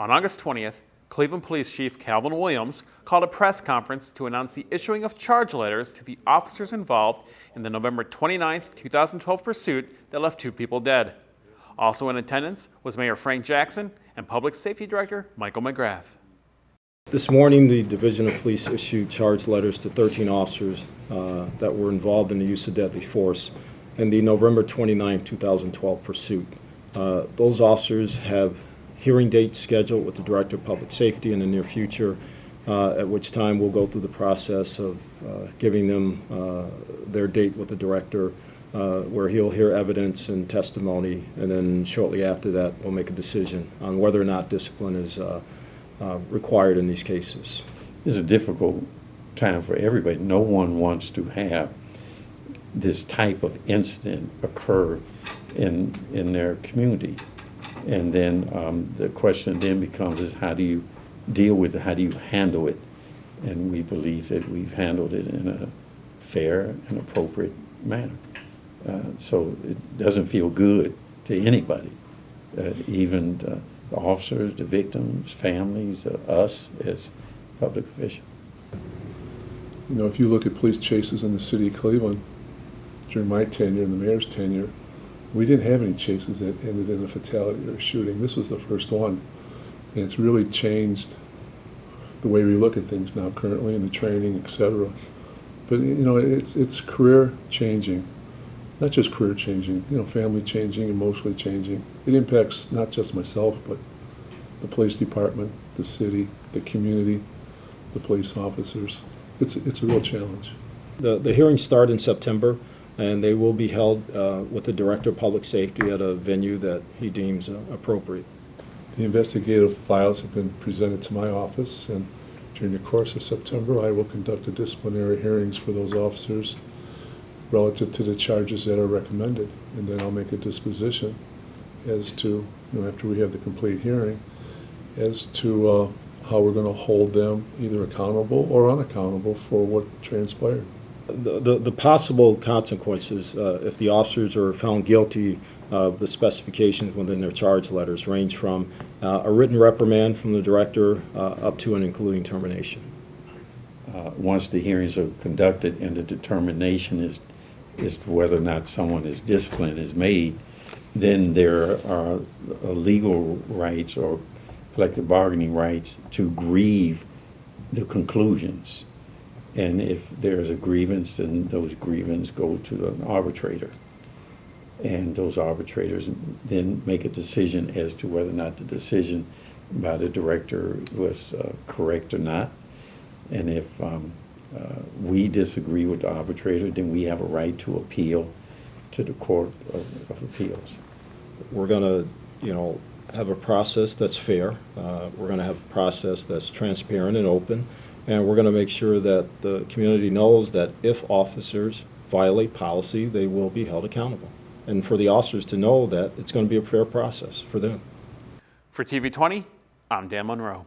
On August 20th, Cleveland Police Chief Calvin Williams called a press conference to announce the issuing of charge letters to the officers involved in the November 29, 2012 pursuit that left 2 people dead. Also in attendance was Mayor Frank Jackson and Public Safety Director Michael McGrath. This morning, the Division of Police issued charge letters to 13 officers that were involved in the use of deadly force in the November 29, 2012 pursuit. Those officers have hearing dates scheduled with the Director of Public Safety in the near future, at which time we'll go through the process of giving them their date with the Director, where he'll hear evidence and testimony, and then shortly after that we'll make a decision on whether or not discipline is required in these cases. It's a difficult time for everybody. No one wants to have this type of incident occur in their community. And then the question then becomes is how do you deal with it? How do you handle it? And we believe that we've handled it in a fair and appropriate manner. So it doesn't feel good to anybody, even the officers, the victims, families, us as public officials. You know, if you look at police chases in the city of Cleveland during my tenure and the mayor's tenure, we didn't have any chases that ended in a fatality or a shooting. This was the first one. And it's really changed the way we look at things now currently in the training, etc. But, you know, it's career changing. Not just career changing, you know, family changing, emotionally changing. It impacts not just myself, but the police department, the city, the community, the police officers. It's a real challenge. The hearings start in September, and they will be held with the Director of Public Safety at a venue that he deems appropriate. The investigative files have been presented to my office, and during the course of September I will conduct the disciplinary hearings for those officers relative to the charges that are recommended, and then I'll make a disposition as to, you know, after we have the complete hearing, as to how we're going to hold them either accountable or unaccountable for what transpired. The possible consequences, if the officers are found guilty of the specifications within their charge letters, range from a written reprimand from the Director up to and including termination. Once the hearings are conducted and the determination is to whether or not someone is disciplined is made, then there are legal rights or collective bargaining rights to grieve the conclusions. And if there's a grievance, then those grievances go to an arbitrator. And those arbitrators then make a decision as to whether or not the decision by the Director was correct or not. And if we disagree with the arbitrator, then we have a right to appeal to the Court of Appeals. We're going to, you know, have a process that's fair. We're going to have a process that's transparent and open. And we're going to make sure that the community knows that if officers violate policy, they will be held accountable. And for the officers to know that it's going to be a fair process for them. For TV20, I'm Dan Monroe.